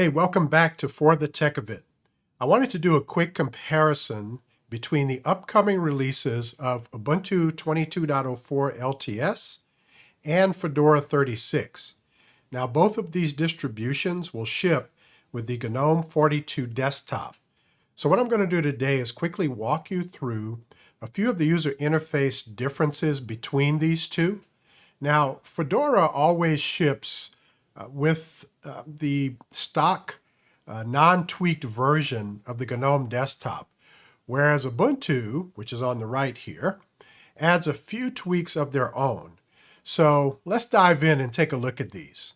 Hey, welcome back to For the Tech of It. I wanted to do a quick comparison between the upcoming releases of Ubuntu 22.04 LTS and Fedora 36. Now, both of these distributions will ship with the Gnome 42 desktop. So what I'm going to do today is quickly walk you through a few of the user interface differences between these two. Now, Fedora always ships with the stock non-tweaked version of the Gnome desktop, whereas Ubuntu, which is on the right here, adds a few tweaks of their own. So let's dive in and take a look at these.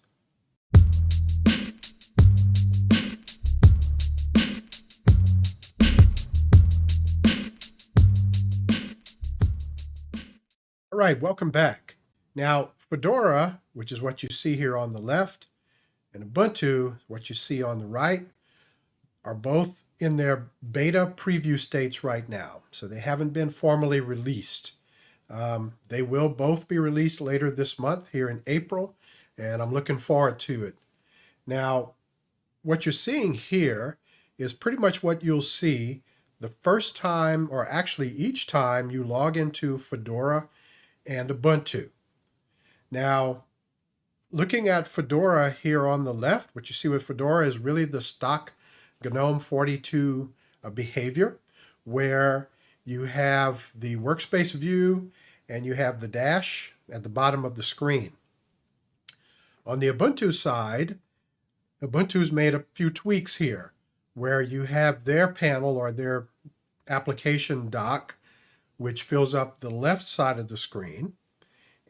All right, welcome back. Now, Fedora, which is what you see here on the left, and Ubuntu, what you see on the right, are both in their beta preview states right now. So they haven't been formally released. They will both be released later this month here in April, and I'm looking forward to it. Now, what you're seeing here is pretty much what you'll see the first time, or actually each time you log into Fedora and Ubuntu. Now, looking at Fedora here on the left, what you see with Fedora is really the stock Gnome 42 behavior, where you have the workspace view and you have the dash at the bottom of the screen. On the Ubuntu side, Ubuntu's made a few tweaks here, where you have their panel or their application dock, which fills up the left side of the screen,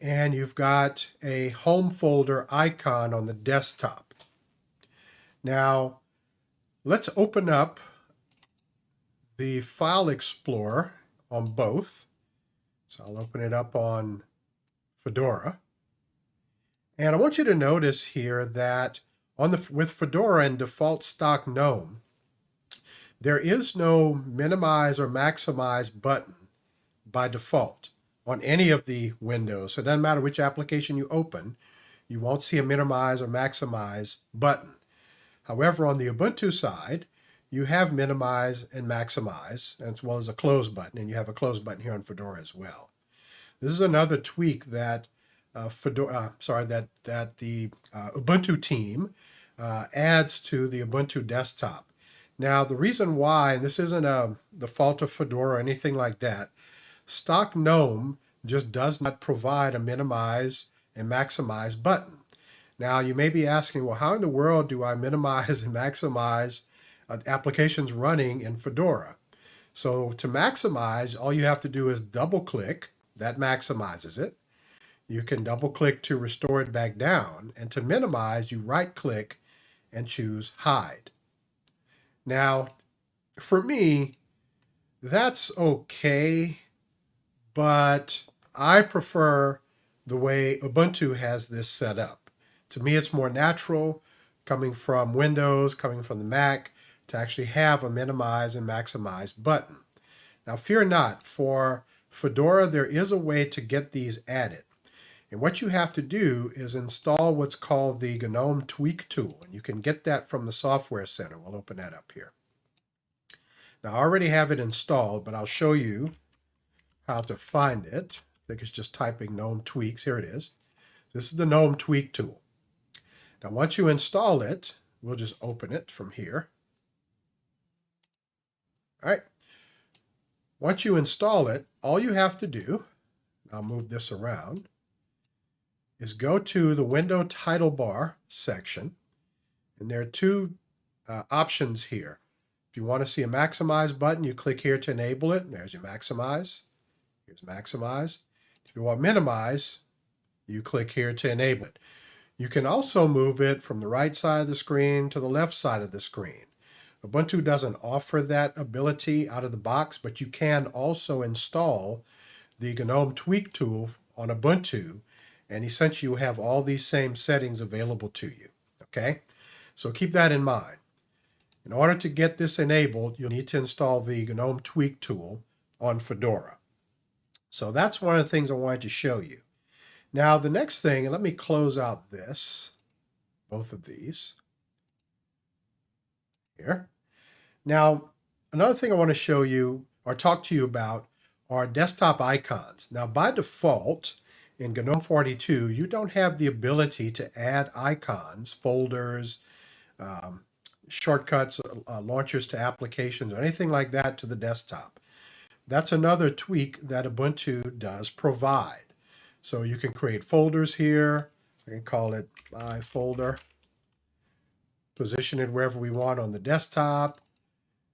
and you've got a home folder icon on the desktop. Now, let's open up the File Explorer on both. So I'll open it up on Fedora. And I want you to notice here that with Fedora and default stock GNOME, there is no minimize or maximize button by default on any of the windows. So it doesn't matter which application you open, you won't see a minimize or maximize button. However, on the Ubuntu side, you have minimize and maximize, as well as a close button, and you have a close button here on Fedora as well. This is another tweak that the Ubuntu team adds to the Ubuntu desktop. Now, the reason why, and this isn't the fault of Fedora or anything like that, stock GNOME just does not provide a minimize and maximize button. Now, you may be asking, well, how in the world do I minimize and maximize applications running in Fedora? So to maximize, all you have to do is double-click. That maximizes it. You can double-click to restore it back down. And to minimize, you right-click and choose Hide. Now, for me, that's okay, but I prefer the way Ubuntu has this set up. To me, it's more natural, coming from Windows, coming from the Mac, to actually have a minimize and maximize button. Now, fear not, for Fedora, there is a way to get these added. And what you have to do is install what's called the GNOME Tweak tool. And you can get that from the Software Center. We'll open that up here. Now, I already have it installed, but I'll show you how to find it. I think it's just typing GNOME Tweaks. Here it is. This is the GNOME Tweak tool. Now, once you install it, we'll just open it from here. All right. Once you install it, all you have to do, I'll move this around, is go to the window title bar section. And there are two options here. If you want to see a maximize button, you click here to enable it. There's your maximize. Here's maximize. If you want minimize, you click here to enable it. You can also move it from the right side of the screen to the left side of the screen. Ubuntu doesn't offer that ability out of the box, but you can also install the GNOME Tweak tool on Ubuntu, and essentially you have all these same settings available to you. Okay? So keep that in mind. In order to get this enabled, you'll need to install the GNOME Tweak tool on Fedora. So that's one of the things I wanted to show you. Now, the next thing, and let me close out both of these. here. Now, another thing I want to show you or talk to you about are desktop icons. Now, by default, in GNOME 42, you don't have the ability to add icons, folders, um, shortcuts, launchers to applications, or anything like that to the desktop. That's another tweak that Ubuntu does provide. So you can create folders here. I can call it my folder, position it wherever we want on the desktop.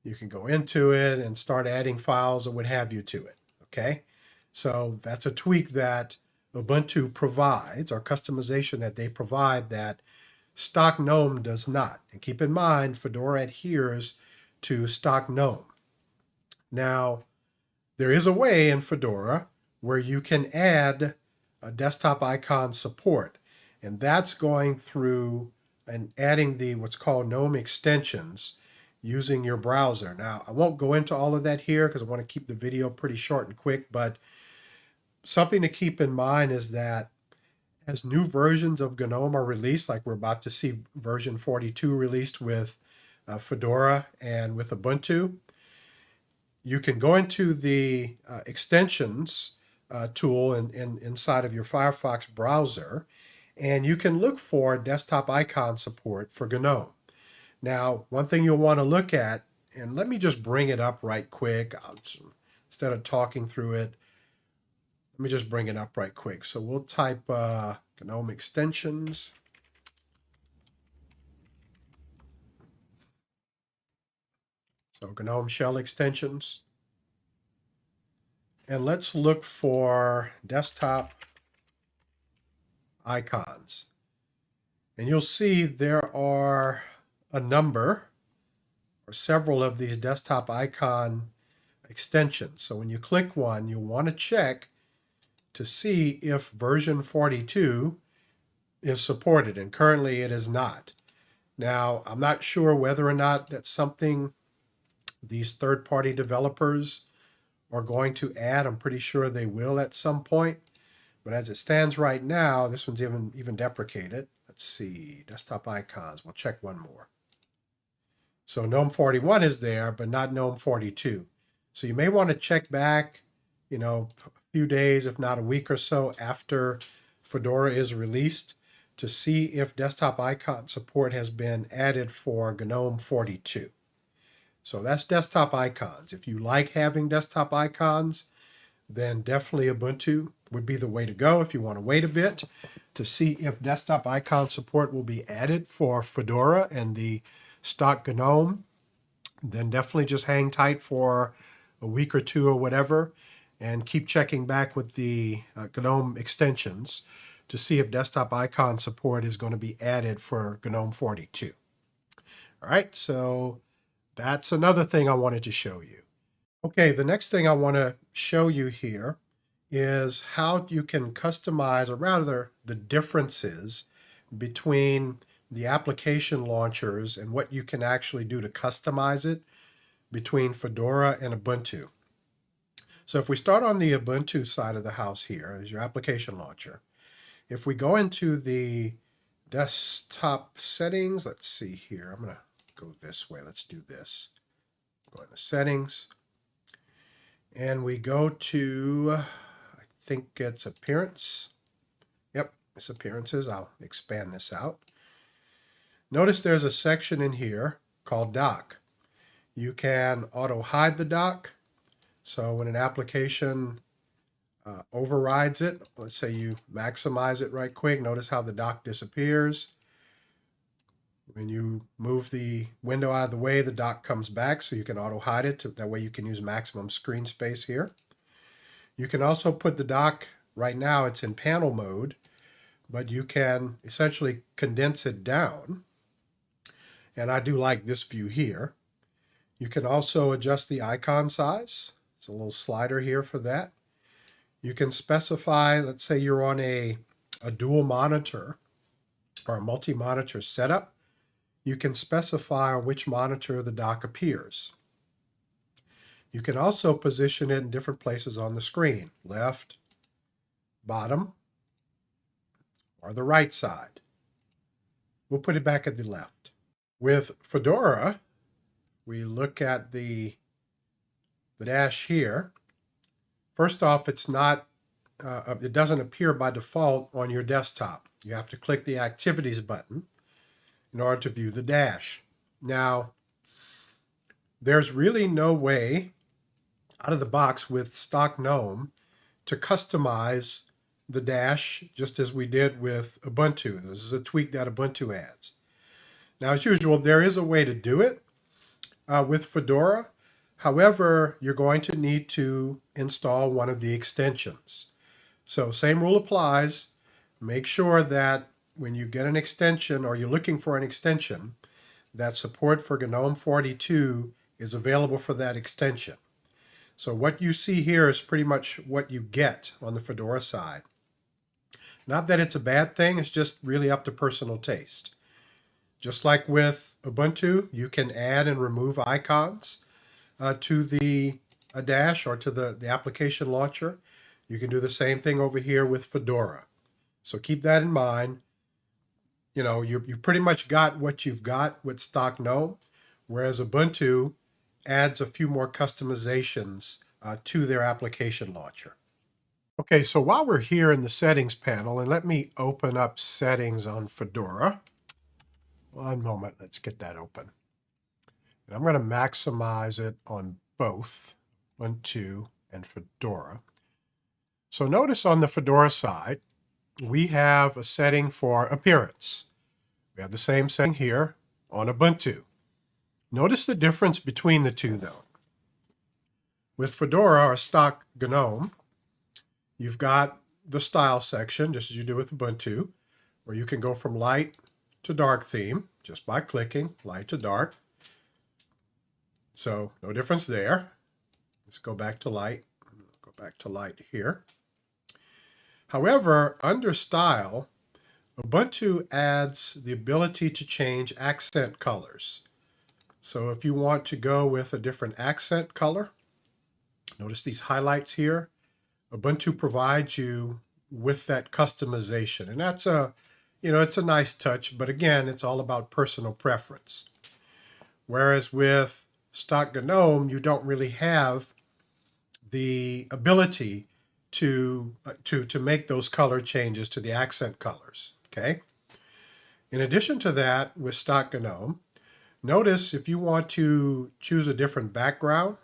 You can go into it and start adding files or what have you to it, okay? So that's a tweak that Ubuntu provides, or customization that they provide that stock GNOME does not. And keep in mind, Fedora adheres to stock GNOME. Now, there is a way in Fedora where you can add a desktop icon support, and that's going through and adding the what's called Gnome Extensions using your browser. Now, I won't go into all of that here because I want to keep the video pretty short and quick, but something to keep in mind is that as new versions of GNOME are released, like we're about to see version 42 released with Fedora and with Ubuntu, you can go into the extensions tool inside of your Firefox browser, and you can look for desktop icon support for GNOME. Now, one thing you'll want to look at, and let me just bring it up right quick, instead of talking through it, let me just bring it up right quick. So we'll type GNOME Extensions. So GNOME Shell Extensions. And let's look for desktop icons. And you'll see there are a number or several of these desktop icon extensions. So when you click one, you'll want to check to see if version 42 is supported, and currently it is not. Now, I'm not sure whether or not that's something these third-party developers are going to add. I'm pretty sure they will at some point. But as it stands right now, this one's even deprecated. Let's see, desktop icons. We'll check one more. So GNOME 41 is there, but not GNOME 42. So you may want to check back, a few days, if not a week or so after Fedora is released to see if desktop icon support has been added for GNOME 42. So that's desktop icons. If you like having desktop icons, then definitely Ubuntu would be the way to go. If you want to wait a bit to see if desktop icon support will be added for Fedora and the stock GNOME, then definitely just hang tight for a week or two or whatever and keep checking back with the GNOME extensions to see if desktop icon support is going to be added for GNOME 42. All right, so that's another thing I wanted to show you. Okay, the next thing I want to show you here is how you can customize, or rather the differences between the application launchers and what you can actually do to customize it between Fedora and Ubuntu. So if we start on the Ubuntu side of the house here, is your application launcher. If we go into the desktop settings, let's see here. I'm going to go this way. Let's do this. Go into settings. And we go to, I think it's appearance. Yep, it's appearances. I'll expand this out. Notice there's a section in here called dock. You can auto hide the dock. So when an application overrides it, let's say you maximize it right quick, notice how the dock disappears. When you move the window out of the way, the dock comes back, so you can auto hide it. That way you can use maximum screen space here. You can also put the dock, right now it's in panel mode, but you can essentially condense it down. And I do like this view here. You can also adjust the icon size. It's a little slider here for that. You can specify, let's say you're on a dual monitor or a multi-monitor setup. You can specify on which monitor the dock appears. You can also position it in different places on the screen, left, bottom, or the right side. We'll put it back at the left. With Fedora, we look at the dash here, first off, it's not, it doesn't appear by default on your desktop. You have to click the Activities button in order to view the dash. Now, there's really no way out of the box with stock GNOME to customize the dash just as we did with Ubuntu. This is a tweak that Ubuntu adds. Now, as usual, there is a way to do it with Fedora. However, you're going to need to install one of the extensions. So same rule applies. Make sure that when you get an extension or you're looking for an extension, that support for GNOME 42 is available for that extension. So what you see here is pretty much what you get on the Fedora side. Not that it's a bad thing, it's just really up to personal taste. Just like with Ubuntu, you can add and remove icons to the dash or to the application launcher. You can do the same thing over here with Fedora. So keep that in mind. You know, you've pretty much got what you've got with stock GNOME, whereas Ubuntu adds a few more customizations to their application launcher. Okay, so while we're here in the settings panel, and let me open up settings on Fedora. One moment, let's get that open. And I'm going to maximize it on both Ubuntu and Fedora. So notice on the Fedora side, we have a setting for appearance. We have the same setting here on Ubuntu. Notice the difference between the two, though. With Fedora or stock GNOME, you've got the style section, just as you do with Ubuntu, where you can go from light to dark theme just by clicking light to dark. So no difference there. Let's go back to light. Go back to light here. However, under style, Ubuntu adds the ability to change accent colors. So if you want to go with a different accent color, notice these highlights here. Ubuntu provides you with that customization. And that's it's a nice touch, but again, it's all about personal preference. Whereas with stock GNOME, you don't really have the ability to make those color changes to the accent colors, okay? In addition to that, with stock GNOME, notice if you want to choose a different background,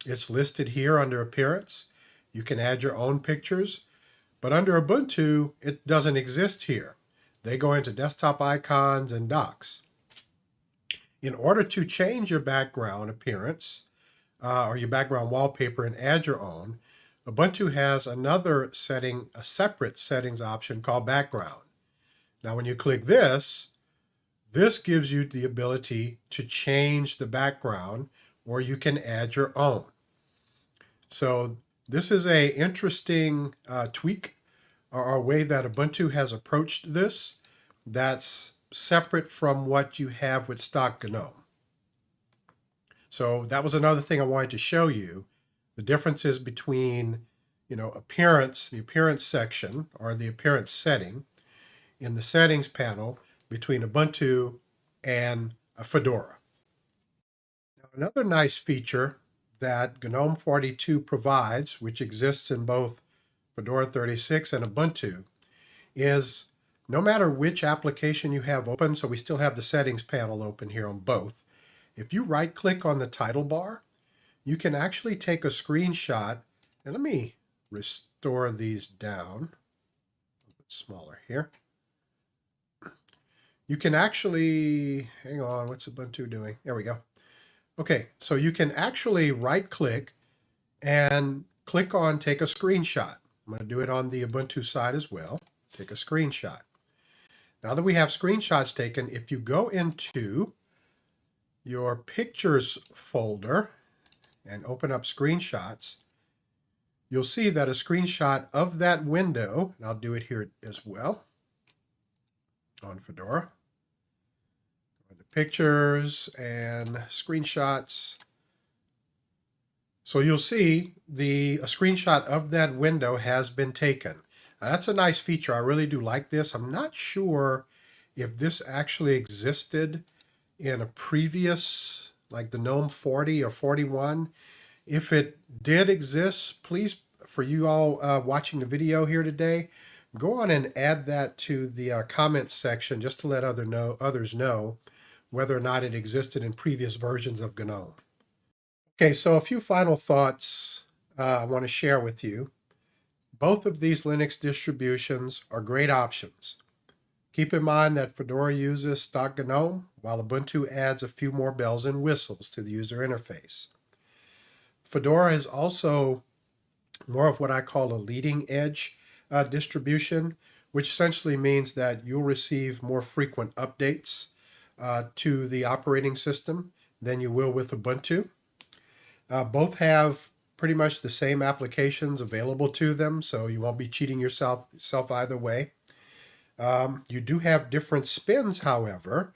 it's listed here under Appearance. You can add your own pictures, but under Ubuntu, it doesn't exist here. They go into Desktop Icons and Docs. In order to change your background appearance or your background wallpaper and add your own, Ubuntu has another setting, a separate settings option called Background. Now, when you click this gives you the ability to change the background, or you can add your own. So this is an interesting tweak or a way that Ubuntu has approached this that's separate from what you have with stock GNOME. So that was another thing I wanted to show you. The differences between, appearance, the appearance section or the appearance setting in the settings panel between Ubuntu and Fedora. Now, another nice feature that GNOME 42 provides, which exists in both Fedora 36 and Ubuntu, is no matter which application you have open, so we still have the settings panel open here on both, if you right-click on the title bar, you can actually take a screenshot, and let me restore these down, a bit smaller here. You can actually, hang on, what's Ubuntu doing? There we go. Okay, so you can actually right-click and click on Take a Screenshot. I'm going to do it on the Ubuntu side as well. Take a screenshot. Now that we have screenshots taken, if you go into your Pictures folder and open up Screenshots, you'll see that a screenshot of that window, and I'll do it here as well on Fedora. Go to Pictures and Screenshots. So you'll see a screenshot of that window has been taken. Now, that's a nice feature. I really do like this. I'm not sure if this actually existed in a previous like the GNOME 40 or 41. If it did exist, please, for you all watching the video here today, go on and add that to the comments section just to let others know whether or not it existed in previous versions of GNOME. Okay, so a few final thoughts I want to share with you. Both of these Linux distributions are great options. Keep in mind that Fedora uses stock GNOME, while Ubuntu adds a few more bells and whistles to the user interface. Fedora is also more of what I call a leading edge distribution, which essentially means that you'll receive more frequent updates to the operating system than you will with Ubuntu. Both have pretty much the same applications available to them, so you won't be cheating yourself either way. You do have different spins, however,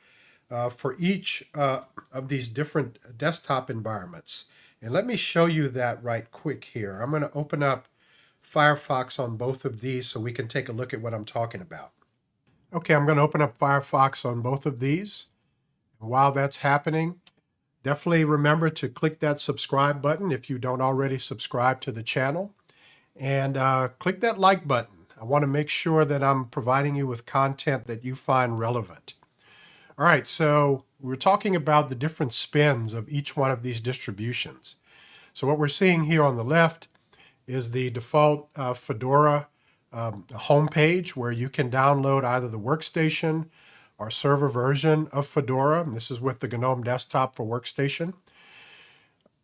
for each of these different desktop environments. And let me show you that right quick here. I'm going to open up Firefox on both of these so we can take a look at what I'm talking about. Okay, I'm going to open up Firefox on both of these. And while that's happening, definitely remember to click that subscribe button if you don't already subscribe to the channel. And click that like button. I want to make sure that I'm providing you with content that you find relevant. All right, so we're talking about the different spins of each one of these distributions. So what we're seeing here on the left is the default Fedora homepage where you can download either the workstation or server version of Fedora. And this is with the GNOME desktop for workstation.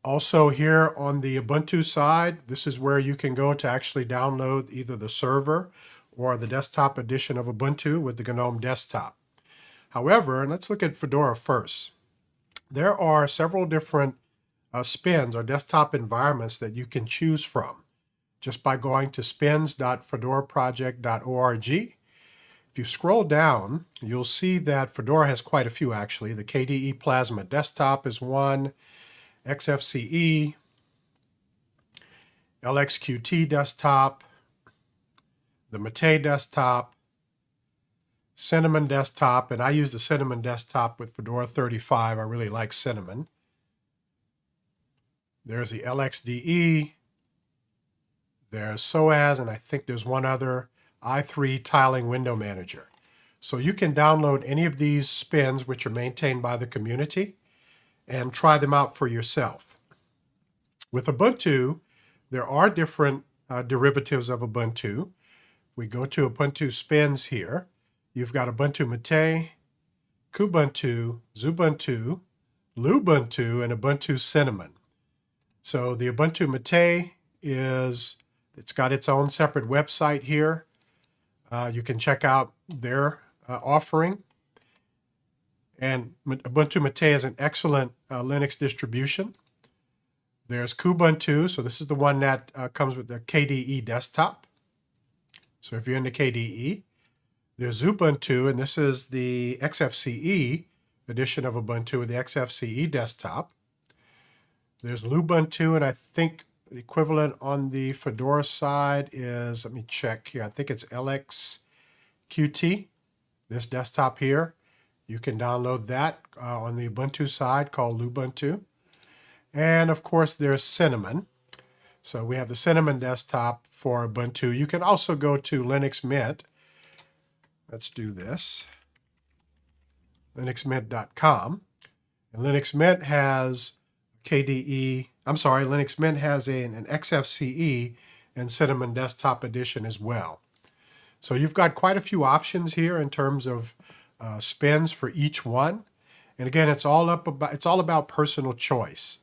Also here on the Ubuntu side, this is where you can go to actually download either the server or the desktop edition of Ubuntu with the GNOME desktop. However, and let's look at Fedora first. There are several different spins or desktop environments that you can choose from just by going to spins.fedoraproject.org. If you scroll down, you'll see that Fedora has quite a few actually. The KDE Plasma Desktop is one, XFCE, LXQT Desktop, the Mate Desktop, Cinnamon Desktop, and I use the Cinnamon Desktop with Fedora 35. I really like Cinnamon. There's the LXDE, there's SOAS, and I think there's one other, i3 Tiling Window Manager. So you can download any of these spins, which are maintained by the community, and try them out for yourself. With Ubuntu, there are different derivatives of Ubuntu. We go to Ubuntu spins here. You've got Ubuntu Mate, Kubuntu, Xubuntu, Lubuntu, and Ubuntu Cinnamon. So the Ubuntu Mate it's got its own separate website here. You can check out their offering. And Ubuntu Mate is an excellent Linux distribution. There's Kubuntu, so this is the one that comes with the KDE desktop. So if you're into KDE, there's Ubuntu, and this is the XFCE edition of Ubuntu with the XFCE desktop. There's Lubuntu, and I think the equivalent on the Fedora side is, let me check here, I think it's LXQT, this desktop here. You can download that on the Ubuntu side called Lubuntu. And of course, there's Cinnamon. So we have the Cinnamon desktop for Ubuntu. You can also go to Linux Mint. Let's do this. linuxmint.com. And Linux Mint has Linux Mint has an XFCE and Cinnamon desktop edition as well. So you've got quite a few options here in terms of spins for each one. And again, it's all about personal choice.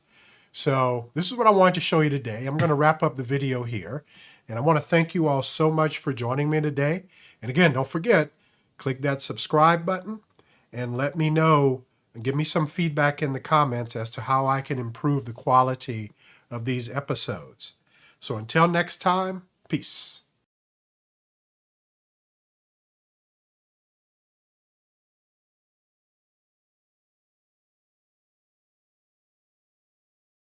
So this is what I wanted to show you today. I'm going to wrap up the video here. And I want to thank you all so much for joining me today. And again, don't forget, click that subscribe button and let me know and give me some feedback in the comments as to how I can improve the quality of these episodes. So until next time, peace.